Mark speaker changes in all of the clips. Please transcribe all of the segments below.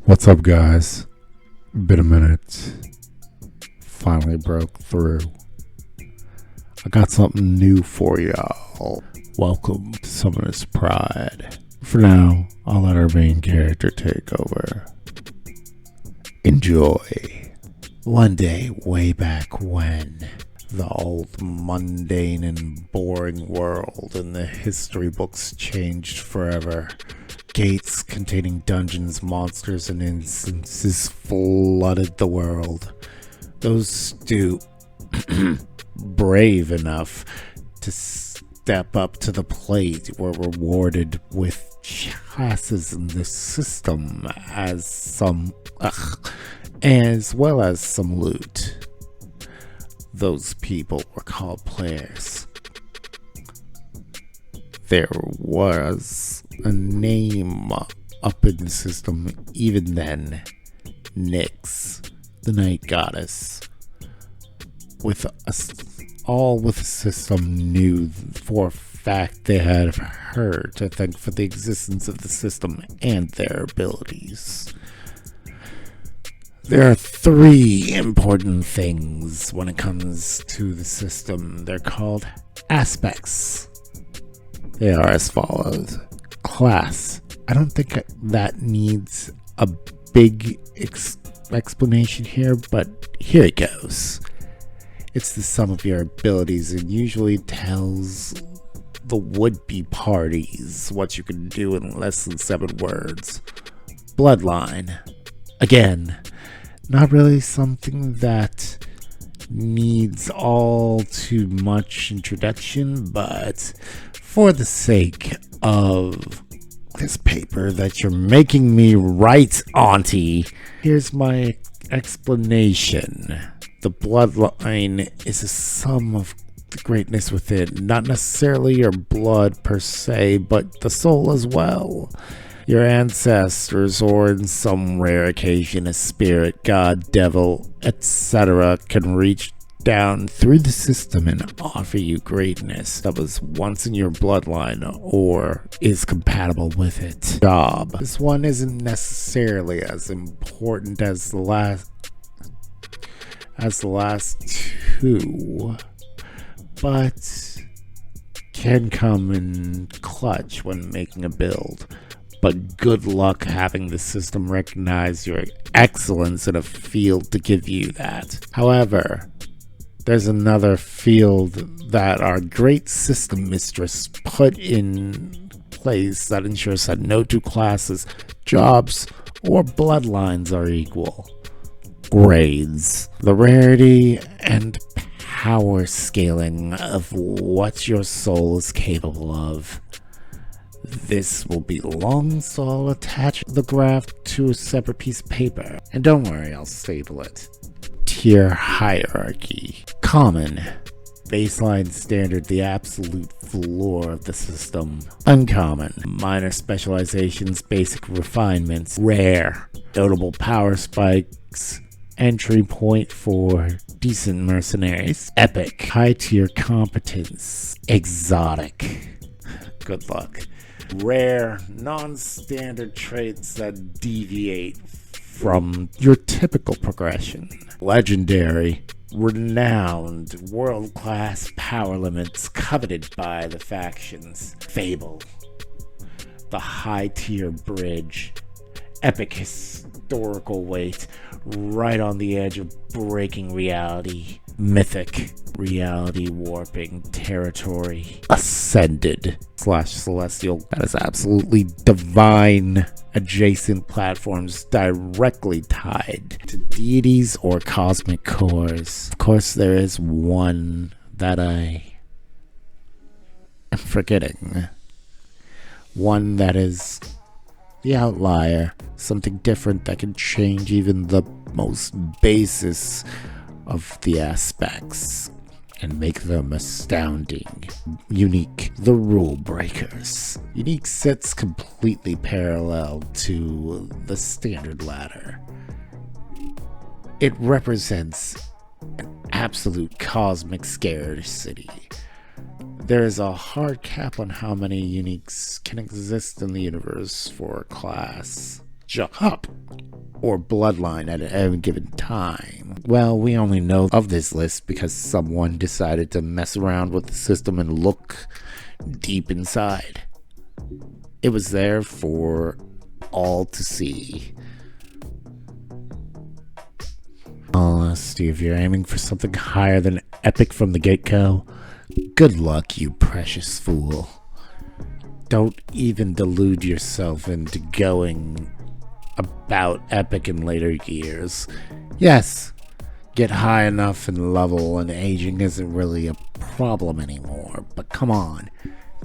Speaker 1: What's up, guys? Been a minute. Finally broke through. I got something new for y'all. Welcome to Summoner's Pride. For now, I'll let our main character take over. Enjoy. One day, way back when, the old mundane and boring world in the history books changed forever. Gates containing dungeons, monsters, and instances flooded the world. Those brave enough to step up to the plate were rewarded with chances in the system as well as some loot. Those people were called players. There was a name up in the system even then. Nyx, the night goddess. With us, all with the system knew for a fact they had her to thank for the existence of the system and their abilities. There are three important things when it comes to the system. They're called aspects. They are as follows. Class. I don't think that needs a big explanation here, but here it goes. It's the sum of your abilities and usually tells the would-be parties what you can do in less than 7 words. Bloodline. Again, not really something that needs all too much introduction, but for the sake of this paper that you're making me write, Auntie, here's my explanation. The bloodline is a sum of the greatness within, not necessarily your blood per se, but the soul as well. Your ancestors, or in some rare occasion a spirit, god, devil, etc., can reach down through the system and offer you greatness that was once in your bloodline or is compatible with it. Job. This one isn't necessarily as important as the last two, but can come in clutch when making a build. But good luck having the system recognize your excellence in a field to give you that. However, there's another field that our great system mistress put in place that ensures that no two classes, jobs, or bloodlines are equal. Grades. The rarity and power scaling of what your soul is capable of. This will be long, so I'll attach the graph to a separate piece of paper. And don't worry, I'll stable it. Tier hierarchy. Common. Baseline standard, the absolute floor of the system. Uncommon. Minor specializations, basic refinements. Rare. Notable power spikes. Entry point for decent mercenaries. Epic. High tier competence. Exotic. Good luck. Rare, non-standard traits that deviate from your typical progression. Legendary, renowned, world-class power limits coveted by the factions. Fable, the high-tier bridge. Epic historical weight, right on the edge of breaking reality. Mythic, reality warping territory. Ascended / celestial, that is absolutely divine, adjacent platforms directly tied to deities or cosmic cores. Of course, there is one that I am forgetting. One that is the outlier, something different that can change even the most basis of the aspects and make them astounding. Unique, the rule breakers. Unique sits completely parallel to the standard ladder. It represents an absolute cosmic scarcity. There is a hard cap on how many uniques can exist in the universe for a class. Job. or bloodline at any given time. Well, we only know of this list because someone decided to mess around with the system and look deep inside. It was there for all to see. Honesty, if you're aiming for something higher than epic from the get-go, good luck, you precious fool. Don't even delude yourself into going about epic in later years. Yes, get high enough in level and aging isn't really a problem anymore, but come on,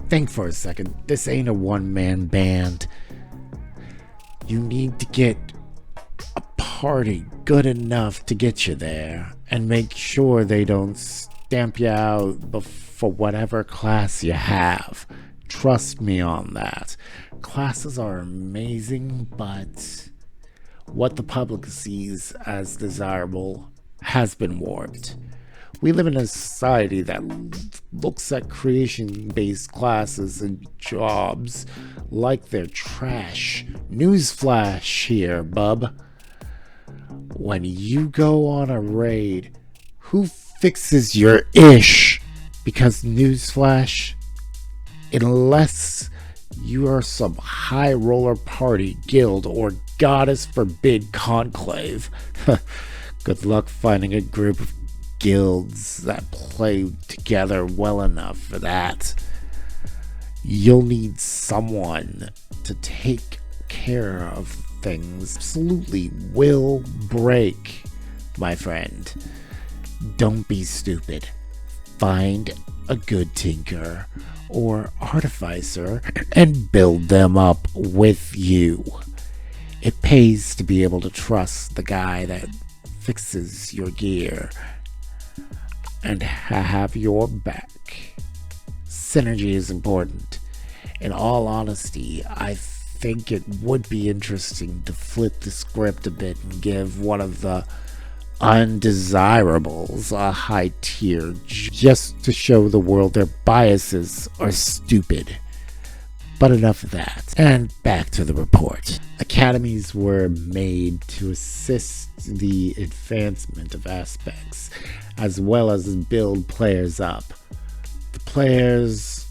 Speaker 1: think for a second. This ain't a one-man band. You need to get a party good enough to get you there, and make sure they don't stamp you out for whatever class you have. Trust me on that. Classes are amazing, but what the public sees as desirable has been warped. We live in a society that looks at creation-based classes and jobs like they're trash. Newsflash here, bub. When you go on a raid, who fixes your ish? Because newsflash, unless you are some high roller party, guild, or goddess forbid conclave, good luck finding a group of guilds that play together well enough for that. You'll need someone to take care of things. Absolutely will break, my friend. Don't be stupid. Find a good tinker or artificer and build them up with you. It pays to be able to trust the guy that fixes your gear and have your back. Synergy is important. In all honesty, I think it would be interesting to flip the script a bit and give one of the undesirables a high tier just to show the world their biases are stupid. But enough of that, and back to the report. Academies were made to assist the advancement of aspects as well as build players up. The players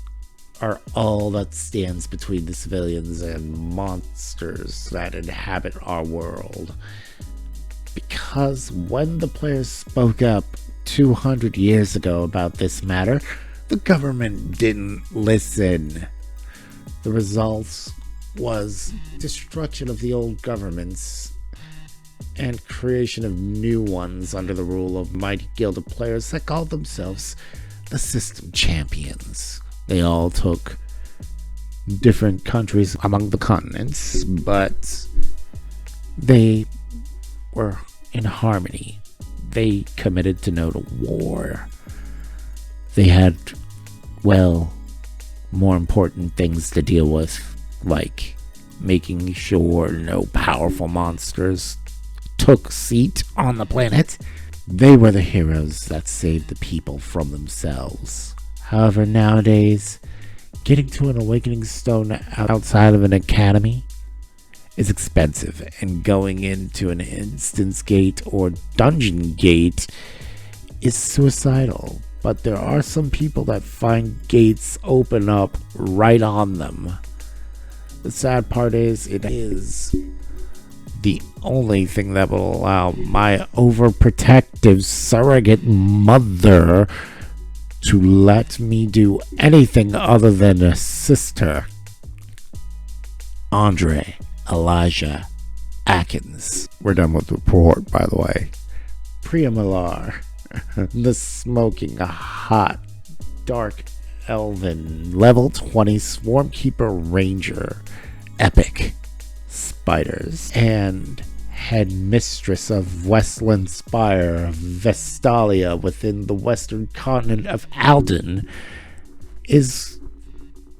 Speaker 1: are all that stands between the civilians and monsters that inhabit our world. Because when the players spoke up 200 years ago about this matter, the government didn't listen. The result was destruction of the old governments and creation of new ones under the rule of mighty guild of players that called themselves the System Champions. They all took different countries among the continents, but they were in harmony. They committed to no war. They had, well, more important things to deal with, like making sure no powerful monsters took seat on the planet. They were the heroes that saved the people from themselves. However, nowadays, getting to an awakening stone outside of an academy is expensive, and going into an instance gate or dungeon gate is suicidal. But there are some people that find gates open up right on them. The sad part is, it is the only thing that will allow my overprotective surrogate mother to let me do anything other than assist her. Andre Elijah Atkins. We're done with the report, by the way. Priya Millar. The smoking, hot, dark, elven, level 20 Swarmkeeper Ranger. Epic. Spiders. And head mistress of Westland Spire of Vestalia within the western continent of Alden is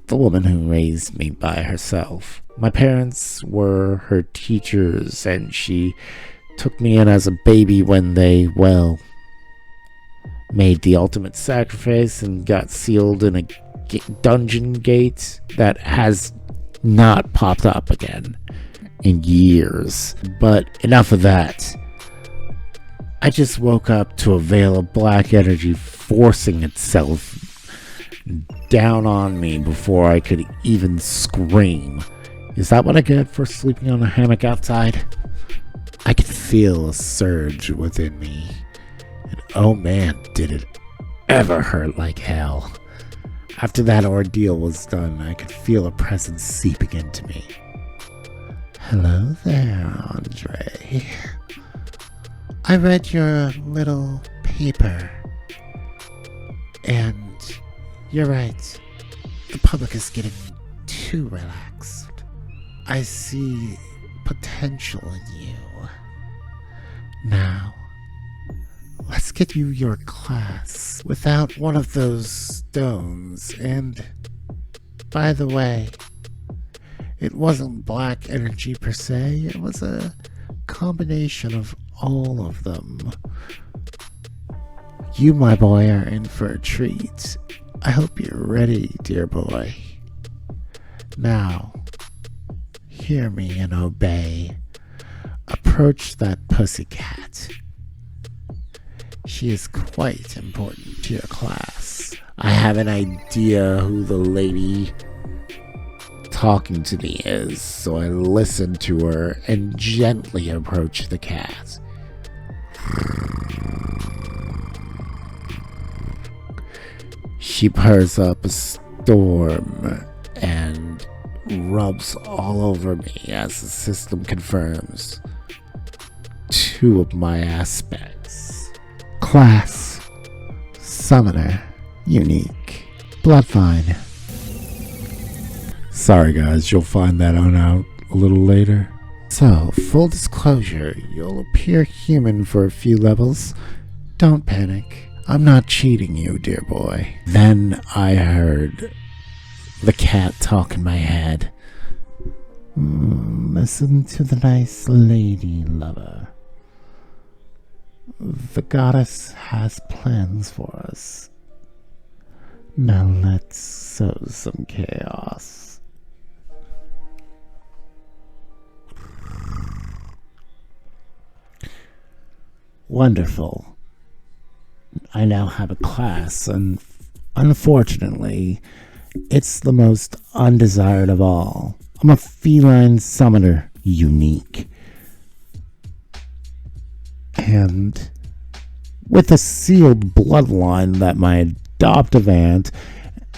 Speaker 1: the woman who raised me by herself. My parents were her teachers, and she took me in as a baby when they, well, made the ultimate sacrifice and got sealed in a dungeon gate that has not popped up again. in years. But enough of that. I just woke up to a veil of black energy forcing itself down on me before I could even scream. Is that what I get for sleeping on a hammock outside? I could feel a surge within me. And oh man, did it ever hurt like hell. After that ordeal was done, I could feel a presence seeping into me. Hello there, Andre. I read your little paper. And you're right. The public is getting too relaxed. I see potential in you. Now, let's get you your class without one of those stones. And, by the way, it wasn't black energy per se, it was a combination of all of them. You, my boy, are in for a treat. I hope you're ready, dear boy. Now, hear me and obey. Approach that pussycat. She is quite important to your class. I have an idea who the lady talking to me is, so I listen to her and gently approach the cat. She purrs up a storm and rubs all over me as the system confirms two of my aspects. Class, Summoner, Unique, Bloodline. Sorry guys, you'll find that on out a little later. So, full disclosure, you'll appear human for a few levels. Don't panic. I'm not cheating you, dear boy. Then I heard the cat talk in my head. Listen to the nice lady lover. The goddess has plans for us. Now let's sow some chaos. Wonderful. I now have a class, and unfortunately, it's the most undesired of all. I'm a feline summoner, Unique. And with a sealed bloodline that my adoptive aunt,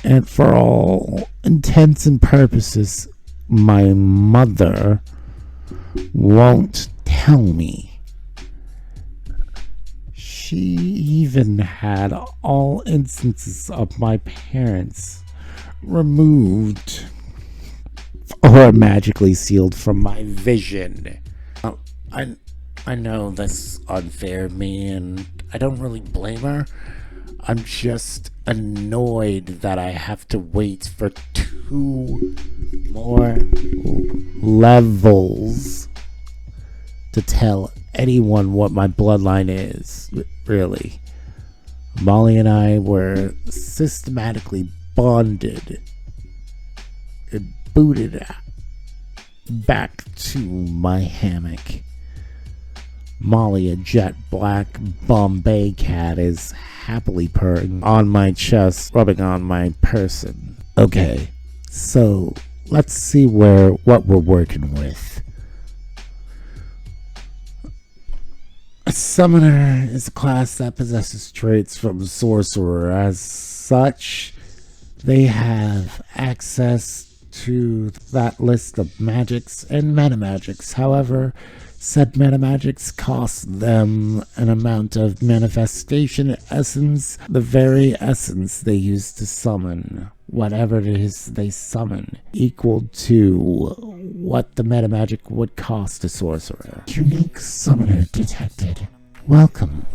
Speaker 1: and for all intents and purposes, my mother, won't tell me. She even had all instances of my parents removed or magically sealed from my vision. I know that's unfair of me, and I don't really blame her. I'm just annoyed that I have to wait for 2 more levels to tell anyone what my bloodline is. Really. Molly and I were systematically bonded and booted back to my hammock. Molly, a jet black Bombay cat, is happily purring on my chest, rubbing on my person. Okay, so let's see what we're working with. A summoner is a class that possesses traits from a sorcerer. As such, they have access to that list of magics and metamagics. However, said metamagics cost them an amount of manifestation essence, the very essence they use to summon whatever it is they summon, equal to what the metamagic would cost a sorcerer. Unique summoner detected. Welcome,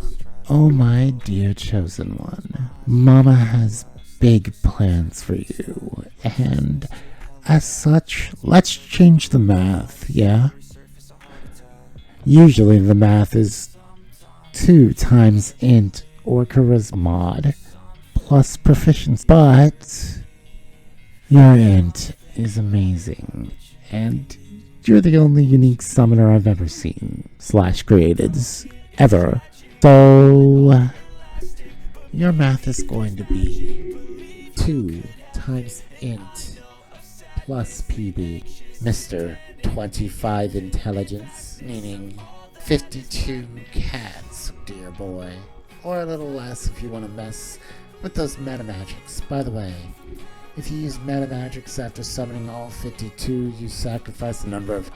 Speaker 1: oh my dear chosen one. Mama has big plans for you, and as such, let's change the math, yeah? Usually the math is 2 times int or charisma mod plus proficiency, but your int is amazing and you're the only unique summoner I've ever seen, / created, ever. So, your math is going to be 2 times int plus PB, Mr. 25 intelligence, meaning 52 cats, dear boy. Or a little less if you want to mess with those meta magics. By the way, if you use meta magics after summoning all 52, you sacrifice the number of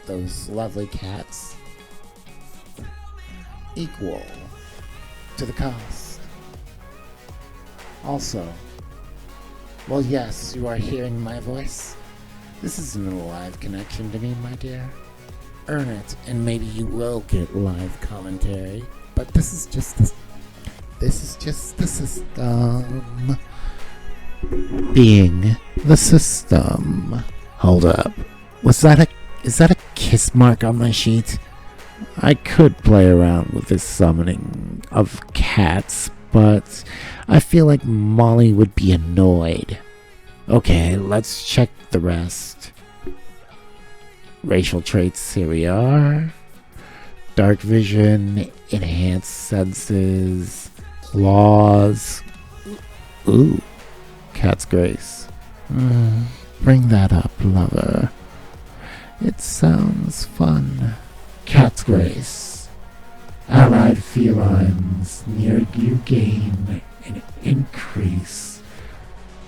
Speaker 1: those lovely cats equal to the cost. Also, well, yes, you are hearing my voice. This isn't a live connection to me, my dear. Earn it, and maybe you will get live commentary. But this is just the system. Being the system. Hold up. Is that a kiss mark on my sheet? I could play around with this summoning of cats, but I feel like Molly would be annoyed. Okay, let's check the rest. Racial traits, here we are. Dark vision, enhanced senses, claws. Ooh, cat's grace. Bring that up, lover. It sounds fun. Cat's grace. Allied felines near you gain an increase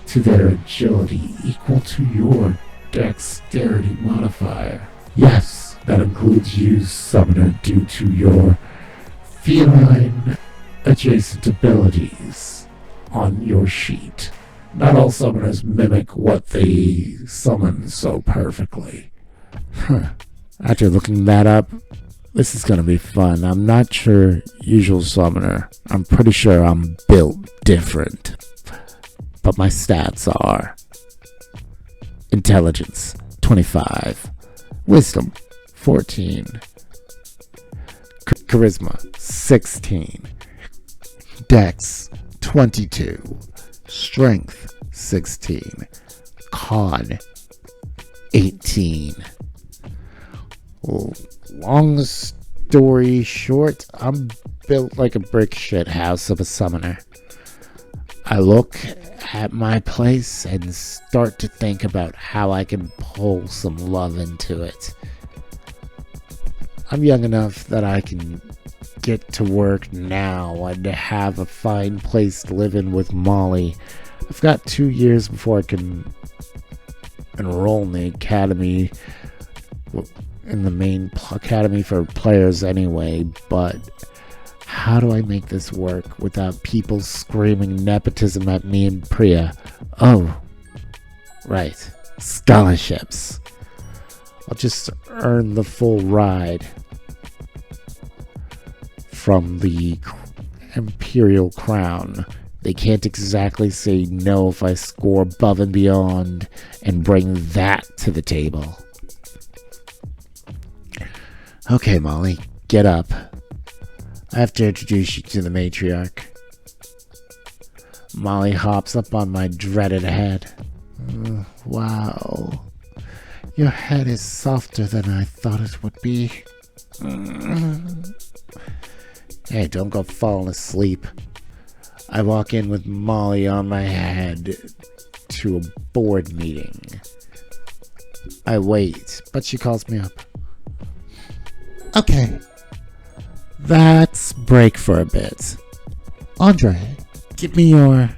Speaker 1: to their agility equal to your dexterity modifier. Yes, that includes you, summoner, due to your feline adjacent abilities on your sheet. Not all summoners mimic what they summon so perfectly. After looking that up, this is gonna be fun. I'm not sure usual summoner. I'm pretty sure I'm built different. But my stats are intelligence 25, wisdom 14, charisma 16, dex 22, strength 16, con 18. Long story short, I'm built like a brick shit house of a summoner. I look at my place and start to think about how I can pull some love into it. I'm young enough that I can get to work now and have a fine place to live in with Molly. I've got 2 years before I can enroll in the academy, in the main academy for players anyway, but how do I make this work without people screaming nepotism at me and Priya? Oh, right, scholarships. I'll just earn the full ride from the Imperial Crown. They can't exactly say no if I score above and beyond and bring that to the table. Okay, Molly, get up. I have to introduce you to the matriarch. Molly hops up on my dreaded head. Wow. Your head is softer than I thought it would be. Hey, don't go falling asleep. I walk in with Molly on my head to a board meeting. I wait, but she calls me up. Okay. Let's break for a bit. Andre, give me your...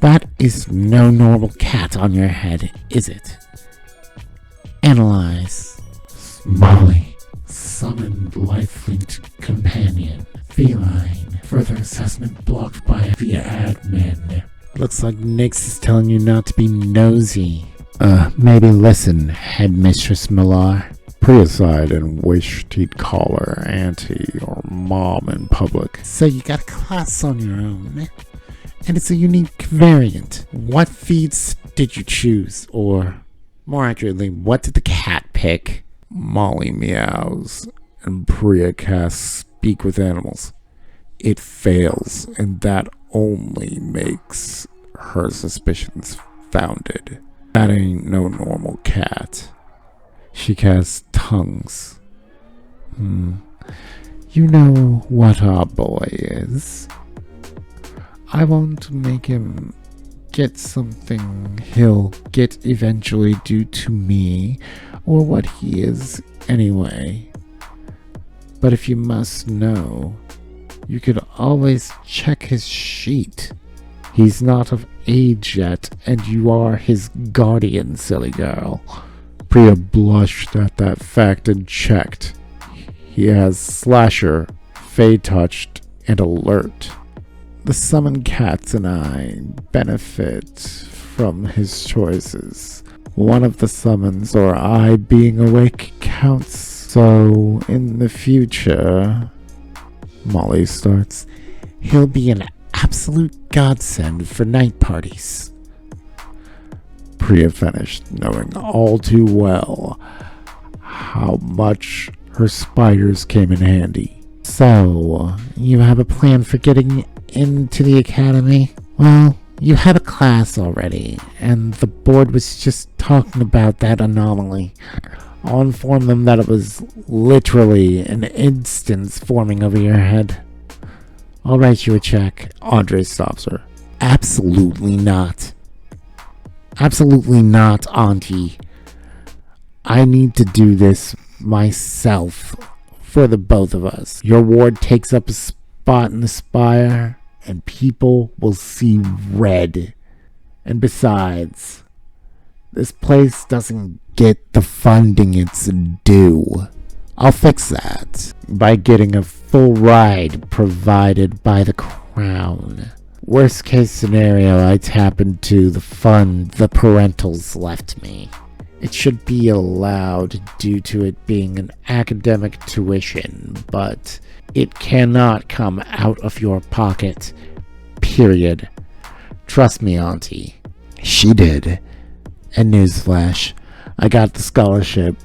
Speaker 1: That is no normal cat on your head, is it? Analyze. Molly. Summoned life-linked companion. Feline. Further assessment blocked by the admin. Looks like Nyx is telling you not to be nosy. Maybe listen, Headmistress Millar. Priya sighed and wished he'd call her auntie or mom in public. So you got a class on your own, and it's a unique variant. What feeds did you choose? Or, more accurately, what did the cat pick? Molly meows, and Priya casts Speak with Animals. It fails, and that only makes her suspicions founded. That ain't no normal cat. She casts tongues. You know what our boy is. I won't make him get something he'll get eventually due to me, or what he is anyway. But if you must know, you could always check his sheet. He's not of age yet, and you are his guardian, silly girl. Priya blushed at that fact and checked. He has Slasher, Fey Touched, and Alert. The summoned cats and I benefit from his choices. One of the summons or I being awake counts, so in the future, Molly starts, he'll be an absolute godsend for night parties. Priya finished, knowing all too well how much her spiders came in handy. So, you have a plan for getting into the academy? Well, you had a class already, and the board was just talking about that anomaly. I'll inform them that it was literally an instance forming over your head. I'll write you a check. Andre stops her. Absolutely not. Absolutely not, Auntie. I need to do this myself for the both of us. Your ward takes up a spot in the spire, and people will see red. And besides, this place doesn't get the funding it's due. I'll fix that by getting a full ride provided by the Crown. Worst case scenario, I tap into the fund the parentals left me. It should be allowed due to it being an academic tuition, but it cannot come out of your pocket. Period. Trust me, Auntie. She did. And newsflash, I got the scholarship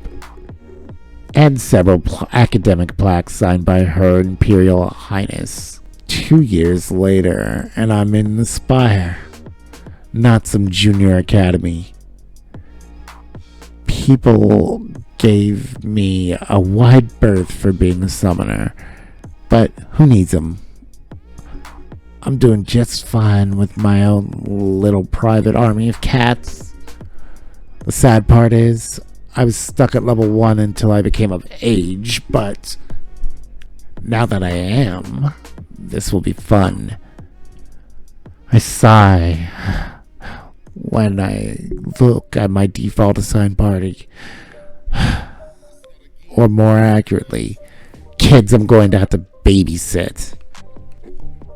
Speaker 1: and several academic plaques signed by Her Imperial Highness. 2 years later, and I'm in the Spire. Not some junior academy. People gave me a wide berth for being a summoner, but who needs them? I'm doing just fine with my own little private army of cats. The sad part is, I was stuck at level 1 until I became of age, but now that I am, this will be fun. I sigh when I look at my default assigned party. Or more accurately, kids I'm going to have to babysit.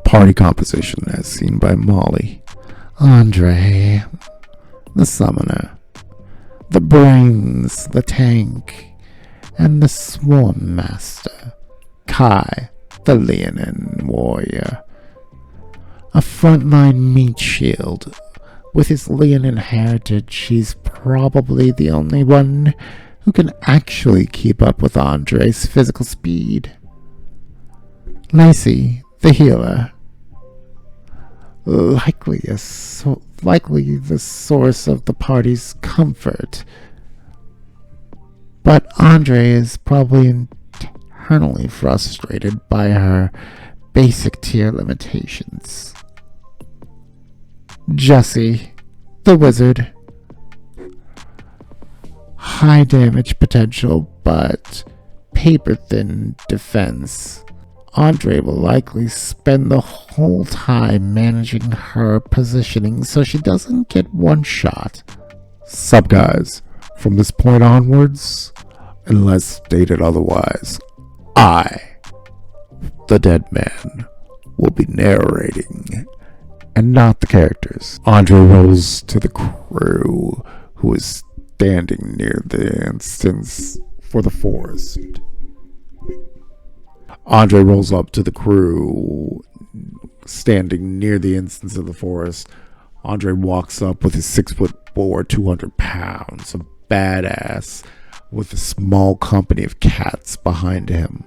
Speaker 1: Party composition as seen by Molly. Andre, the summoner, the brains, the tank, and the swarm master. Kai, the Leonin warrior. A frontline meat shield. With his Leonin heritage, he's probably the only one who can actually keep up with Andre's physical speed. Lacey, the healer. Likely the source of the party's comfort. But Andre is probably internally frustrated by her basic tier limitations. Jesse, the wizard. High damage potential, but paper-thin defense. Andre will likely spend the whole time managing her positioning so she doesn't get one shot. Sup guys, from this point onwards, unless stated otherwise, I, the dead man, will be narrating, and not the characters. Andre rolls to the crew, who is standing near the instance for the forest. Andre rolls up to the crew, standing near the instance of the forest. Andre walks up with his 6'4", 200 pounds, a badass, with a small company of cats behind him.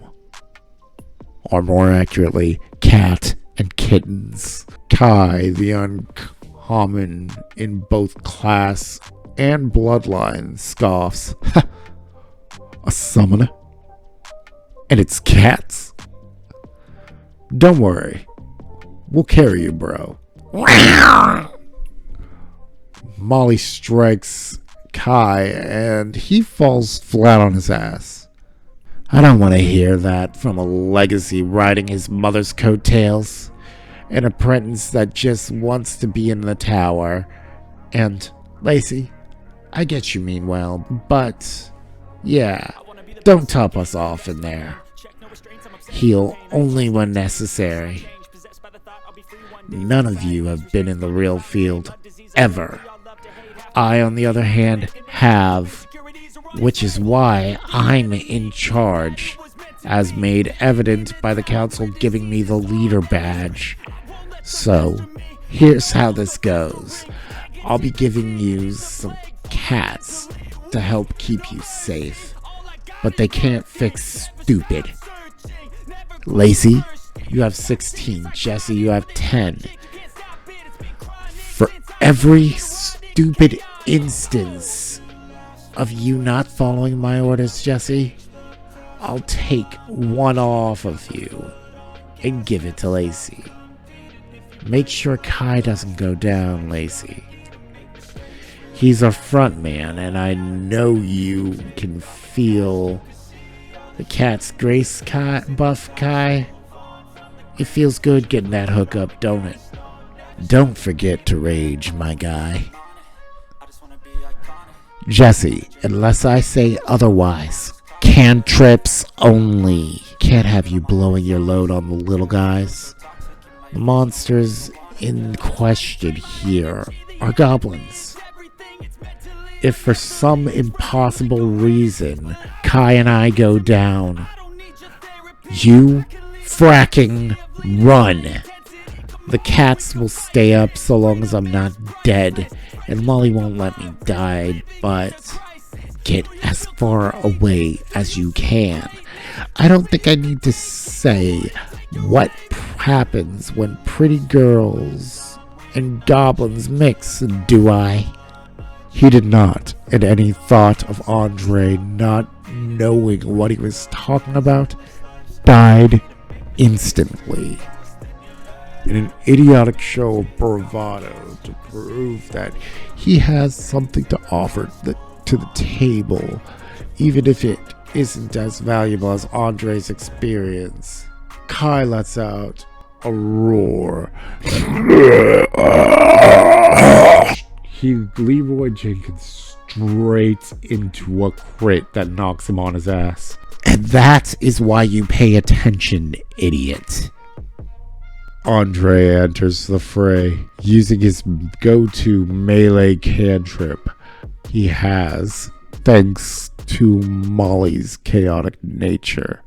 Speaker 1: Or more accurately, cat and kittens. Kai, the uncommon in both class and bloodline, scoffs. A summoner. And it's cats. Don't worry. We'll carry you, bro. Molly strikes Kai and he falls flat on his ass. I don't want to hear that from a legacy riding his mother's coattails. An apprentice that just wants to be in the tower. And, Lacey, I get you mean well, but, yeah, don't top us off in there. Heal only when necessary. None of you have been in the real field, ever. I, on the other hand, have, which is why I'm in charge, as made evident by the council giving me the leader badge. So, here's how this goes. I'll be giving you some cats to help keep you safe, but they can't fix stupid. Lacey, you have 16. Jesse, you have 10. For every stupid instance of you not following my orders, Jesse, I'll take one off of you and give it to Lacey. Make sure Kai doesn't go down, Lacey. He's a front man, and I know you can feel the cat's grace buff, Kai. It feels good getting that hookup, don't it? Don't forget to rage, my guy. Jesse, unless I say otherwise, cantrips only. Can't have you blowing your load on the little guys. The monsters in question here are goblins. If for some impossible reason Kai and I go down, you fracking run. The cats will stay up so long as I'm not dead, and Molly won't let me die, but get as far away as you can. I don't think I need to say what happens when pretty girls and goblins mix, do I? He did not, and any thought of Andre not knowing what he was talking about died instantly. In an idiotic show of bravado to prove that he has something to offer to the table, even if it isn't as valuable as Andre's experience, Kai lets out a roar. He Leroy Jenkins straight into a crit that knocks him on his ass. And that is why you pay attention, idiot. Andre enters the fray, using his go-to melee cantrip he has, thanks to Molly's chaotic nature.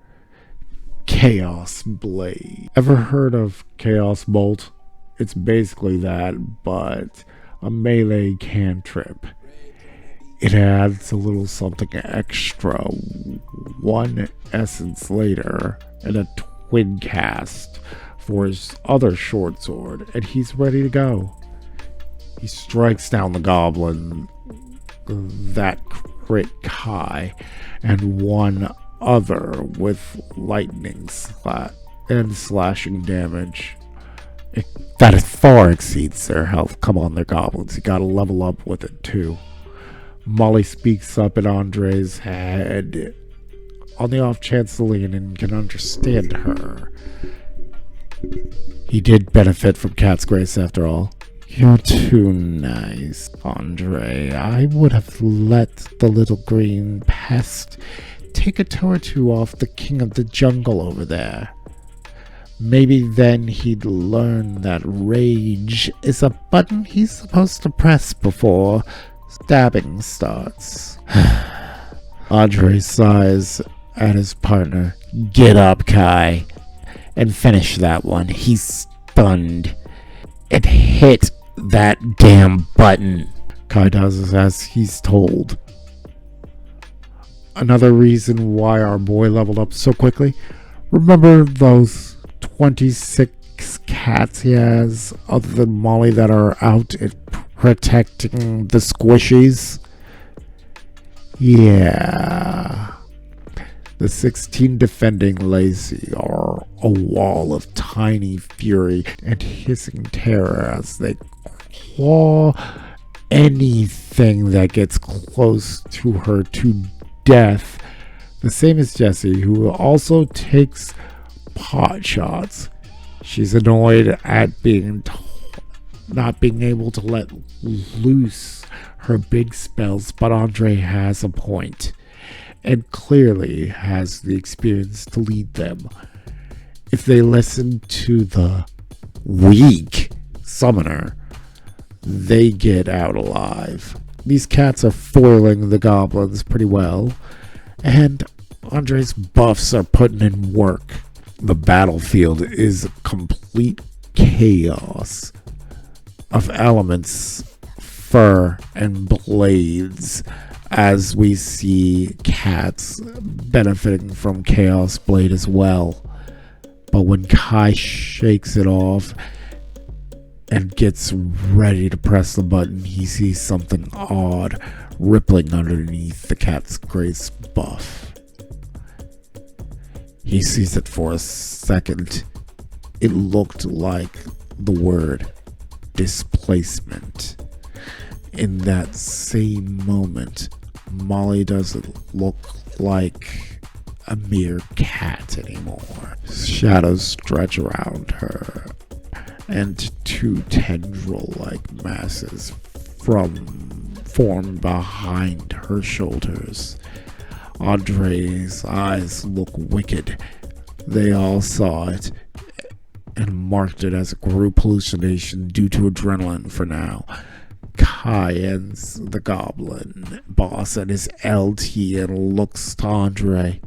Speaker 1: Chaos Blade. Ever heard of Chaos Bolt? It's basically that, but a melee cantrip. It adds a little something extra, one essence later, and a twin cast for his other short sword, and he's ready to go. He strikes down the goblin, that crit Kai, and one other with lightning and slashing damage. That far exceeds their health. Come on, they're goblins. You gotta level up with it too. Molly speaks up in Andre's head on the off chance Leonin can understand her. He did benefit from Cat's grace after all. You're too nice, Andre. I would have let the little green pest take a toe or two off the king of the jungle over there. Maybe then he'd learn that rage is a button he's supposed to press before stabbing starts. Andre sighs at his partner. Get up, Kai, and finish that one. He's stunned. And hit that damn button. Kai does as he's told. Another reason why our boy leveled up so quickly? Remember those 26 cats he has, other than Molly, that are out at protecting the squishies? Yeah. The 16 defending Lacey are a wall of tiny fury and hissing terror as they claw anything that gets close to her to death. The same as Jessie, who also takes pot shots. She's annoyed at not being able to let loose her big spells, but Andre has a point and clearly has the experience to lead them. If they listen to the weak summoner, they get out alive. These cats are foiling the goblins pretty well, and Andre's buffs are putting in work. The battlefield is complete chaos of elements, fur, and blades, as we see cats benefiting from Chaos Blade as well. But when Kai shakes it off and gets ready to press the button, he sees something odd rippling underneath the cat's grace buff. He sees it for a second. It looked like the word displacement. In that same moment, Molly doesn't look like a mere cat anymore. Shadows stretch around her, and two tendril-like masses form behind her shoulders. Andre's eyes look wicked. They all saw it and marked it as a group hallucination due to adrenaline for now. Kai ends the goblin boss at his LT and looks to Andre.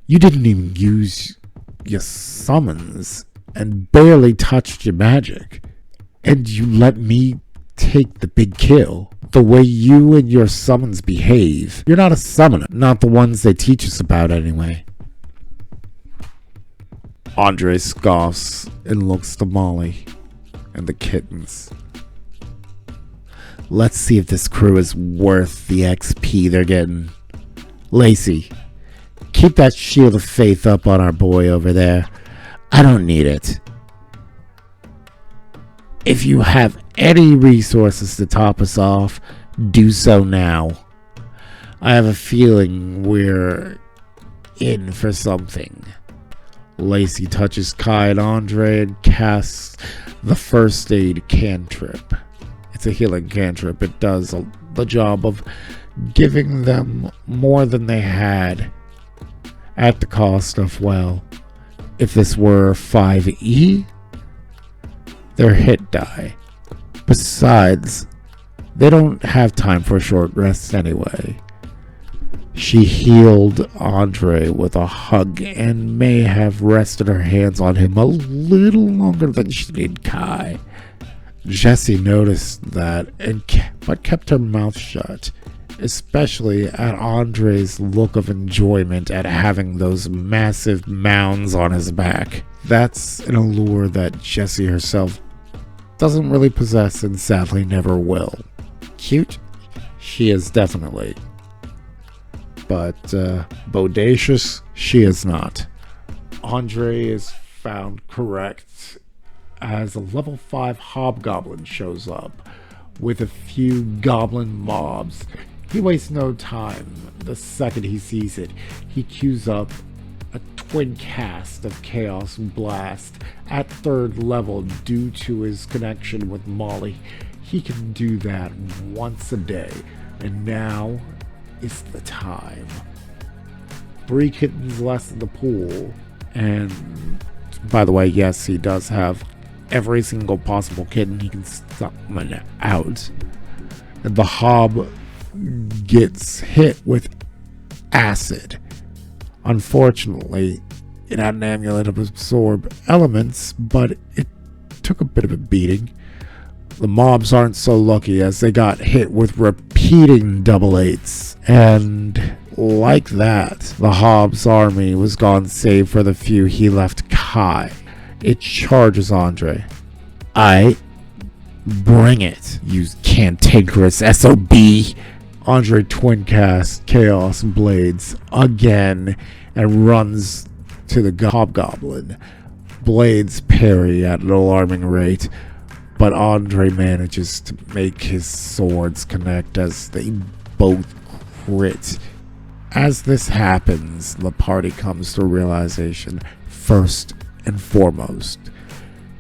Speaker 1: You didn't even use your summons and barely touched your magic. And you let me take the big kill. The way you and your summons behave. You're not a summoner. Not the ones they teach us about anyway. Andre scoffs and looks to Molly and the kittens. Let's see if this crew is worth the XP they're getting. Lacey, keep that shield of faith up on our boy over there. I don't need it. If you have any resources to top us off, do so now. I have a feeling we're in for something. Lacey touches Kai and Andre and casts the first aid cantrip. It's a healing cantrip. It does the job of giving them more than they had at the cost of, well, if this were 5e, their hit die. Besides, they don't have time for a short rest anyway. She healed Andre with a hug and may have rested her hands on him a little longer than she did Kai. Jessie noticed that but kept her mouth shut, especially at Andre's look of enjoyment at having those massive mounds on his back. That's an allure that Jessie herself doesn't really possess and sadly never will. Cute? She is definitely. But bodacious? She is not. Andre is found correct as a level 5 hobgoblin shows up with a few goblin mobs. He wastes no time. The second he sees it, he queues up a twin cast of Chaos Blast at 3rd level due to his connection with Molly. He can do that once a day, and now is the time. 3 kittens less in the pool, and by the way, yes, he does have every single possible kitten he can summon out. And the hob gets hit with acid. Unfortunately, it had an amulet of absorb elements, but it took a bit of a beating. The mobs aren't so lucky as they got hit with repeating double 8s. And like that, the Hobbs army was gone save for the few he left Kai. It charges Andre. Bring it, you cantankerous SOB. Andre twin casts Chaos Blades again and runs to the Hobgoblin. Blades parry at an alarming rate, but Andre manages to make his swords connect as they both crit. As this happens, the party comes to a realization, first and foremost,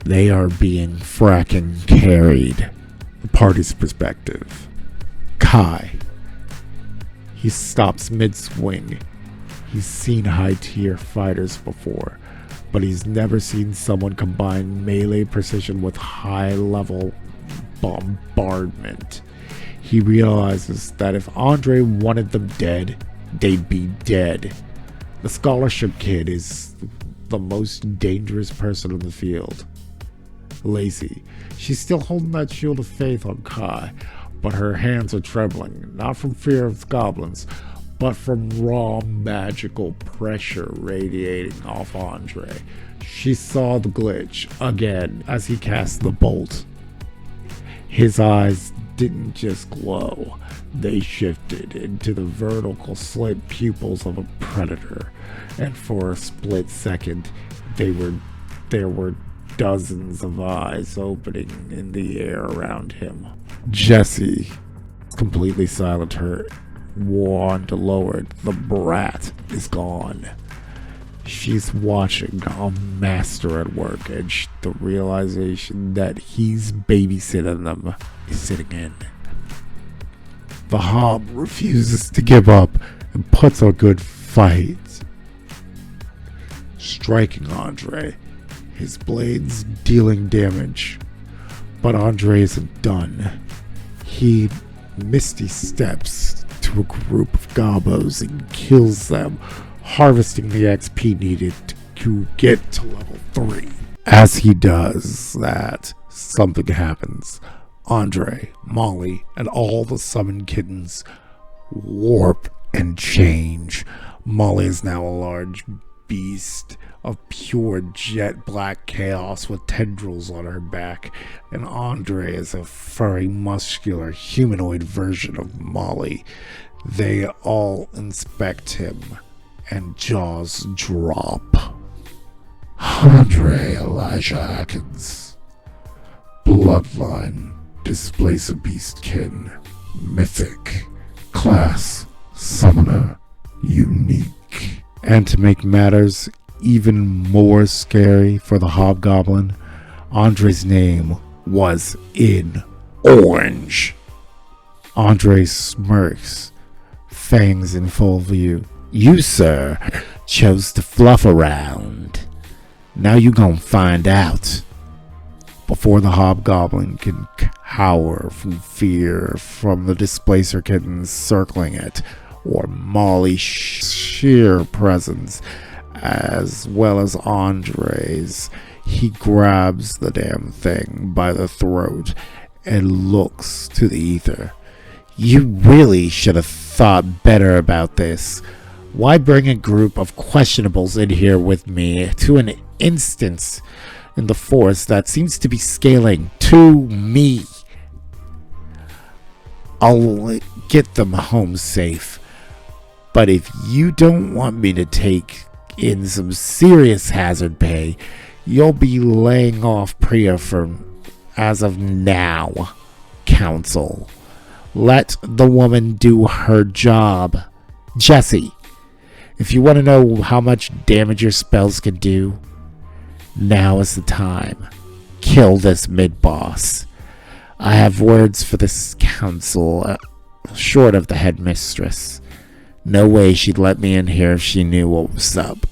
Speaker 1: they are being fracking carried. The party's perspective. Kai. He stops mid-swing. He's seen high-tier fighters before, but he's never seen someone combine melee precision with high-level bombardment. He realizes that if Andre wanted them dead, they'd be dead. The scholarship kid is the most dangerous person in the field. Lacey. She's still holding that shield of faith on Kai, but her hands are trembling, not from fear of goblins, but from raw magical pressure radiating off Andre. She saw the glitch again as he cast the bolt. His eyes didn't just glow, they shifted into the vertical slit pupils of a predator, and for a split second, there were dozens of eyes opening in the air around him. Jessie, completely silent, her wand lowered. The brat is gone. She's watching a master at work, and the realization that he's babysitting them is sitting in. The Hob refuses to give up and puts a good fight, striking Andre, his blades dealing damage. But Andre isn't done. He misty steps to a group of gobos and kills them, harvesting the XP needed to get to level 3. As he does that, something happens. Andre, Molly, and all the summoned kittens warp and change. Molly is now a large beast of pure jet black chaos with tendrils on her back, and Andre is a furry, muscular, humanoid version of Molly. They all inspect him, and jaws drop. Andre Elijah Atkins. Bloodline. Displacer Beastkin. Mythic. Class. Summoner. Unique. And to make matters even more scary for the Hobgoblin, Andre's name was in orange. Andre smirks, fangs in full view. You, sir, chose to fluff around. Now you gon' find out. Before the Hobgoblin can cower from fear from the Displacer kittens circling it, or Molly's sheer presence, as well as Andre's, he grabs the damn thing by the throat and looks to the ether. You really should have thought better about this. Why bring a group of questionables in here with me to an instance in the force that seems to be scaling to me? I'll get them home safe, but if you don't want me to take in some serious hazard pay, you'll be laying off Priya as of now, Council. Let the woman do her job. Jessie, if you want to know how much damage your spells can do, now is the time. Kill this mid-boss. I have words for this council, short of the headmistress. No way she'd let me in here if she knew what was up.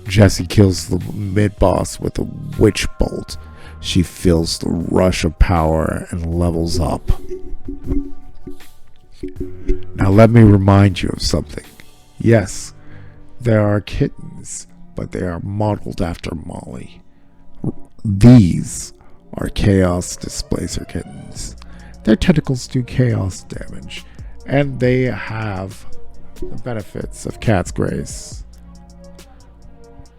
Speaker 1: Jessie kills the mid-boss with a witch bolt. She feels the rush of power and levels up. Now let me remind you of something. Yes, there are kittens, but they are modeled after Molly. These are Chaos Displacer kittens. Their tentacles do chaos damage, and they have the benefits of Cat's Grace.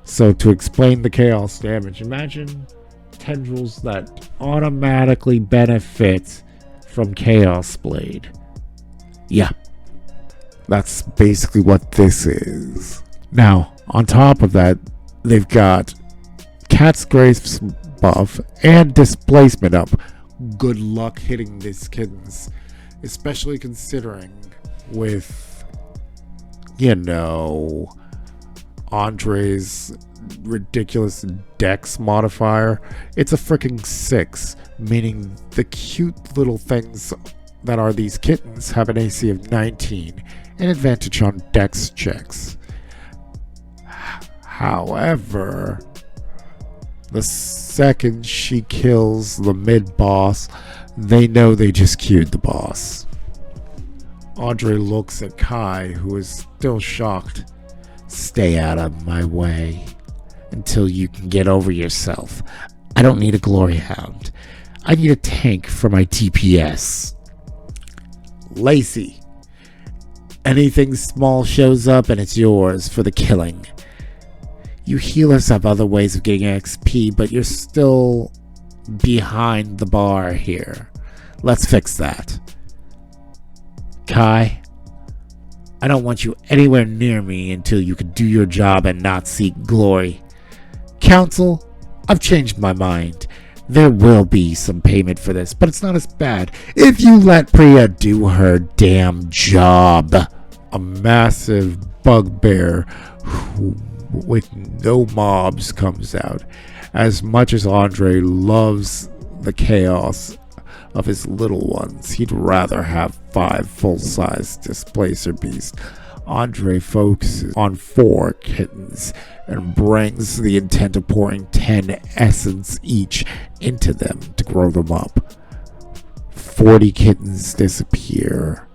Speaker 1: So to explain the chaos damage, imagine tendrils that automatically benefit from Chaos Blade. Yeah, that's basically what this is. Now, on top of that, they've got Cat's Grace buff and displacement up. Good luck hitting these kittens, especially considering with, Andre's ridiculous dex modifier. It's a freaking 6, meaning the cute little things that are these kittens have an AC of 19 and advantage on dex checks. However, the second she kills the mid-boss, they know they just queued the boss. Andre looks at Kai, who is still shocked. Stay out of my way until you can get over yourself. I don't need a glory hound. I need a tank for my TPS. Lacey, anything small shows up and it's yours for the killing. You healers have other ways of getting XP, but you're still behind the bar here. Let's fix that. Kai, I don't want you anywhere near me until you can do your job and not seek glory. Council, I've changed my mind. There will be some payment for this, but it's not as bad if you let Priya do her damn job. A massive bugbear who with no mobs comes out. As much as Andre loves the chaos of his little ones, he'd rather have 5 full-size displacer beasts. Andre focuses on 4 kittens and brings the intent of pouring 10 essence each into them to grow them up. 40 kittens disappear,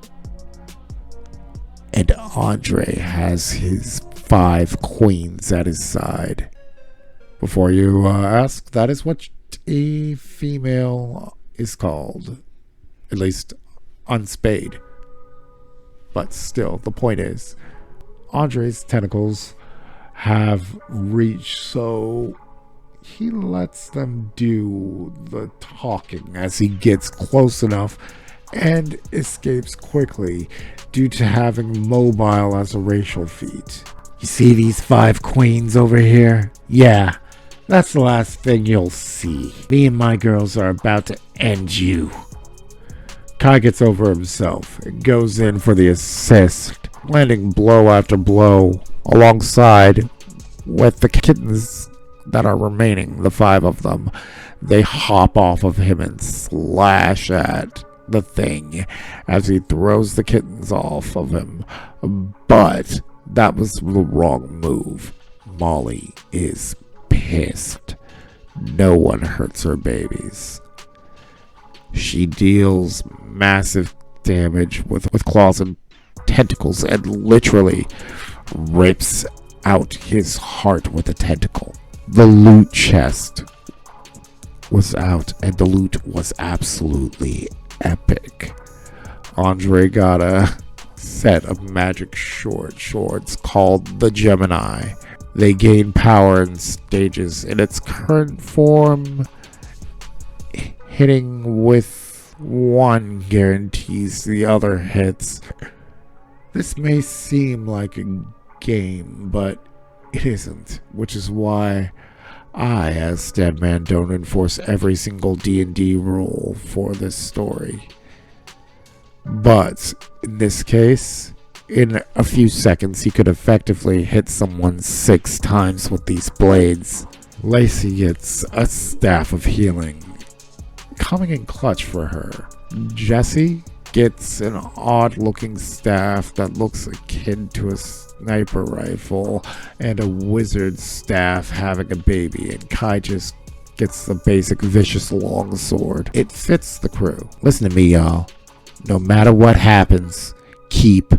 Speaker 1: and Andre has his 5 queens at his side. Before you ask, that is what a female is called, at least unspayed. But still, the point is, Andre's tentacles have reached, so he lets them do the talking as he gets close enough and escapes quickly due to having mobile as a racial feat. You see these 5 queens over here? Yeah, that's the last thing you'll see. Me and my girls are about to end you. Kai gets over himself and goes in for the assist, landing blow after blow alongside with the kittens that are remaining, the 5 of them. They hop off of him and slash at the thing as he throws the kittens off of him. But that was the wrong move. Molly is pissed. No one hurts her babies. She deals massive damage with claws and tentacles and literally rips out his heart with a tentacle. The loot chest was out and the loot was absolutely epic. Andre got a set of magic shorts called the Gemini. They gain power in stages. In its current form, hitting with one guarantees the other hits. This may seem like a game, but it isn't, which is why I, as Deadman, don't enforce every single D&D rule for this story. But in this case, in a few seconds, he could effectively hit someone 6 times with these blades. Lacey gets a staff of healing, coming in clutch for her. Jesse gets an odd-looking staff that looks akin to a sniper rifle, and a wizard staff having a baby, and Kai just gets the basic vicious longsword. It fits the crew. Listen to me, y'all. No matter what happens, keep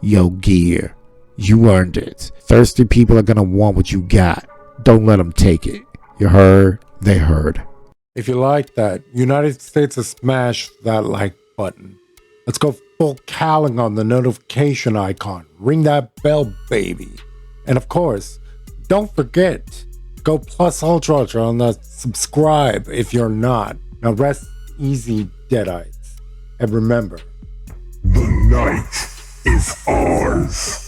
Speaker 1: your gear. You earned it. Thirsty people are gonna want what you got. Don't let them take it. You heard? They heard.
Speaker 2: If you like that, United States has smashed that like button. Let's go full Calling on the notification icon. Ring that bell, baby. And of course, don't forget, go plus ultra on the subscribe if you're not. Now rest easy, Deadites. And remember,
Speaker 3: night is ours.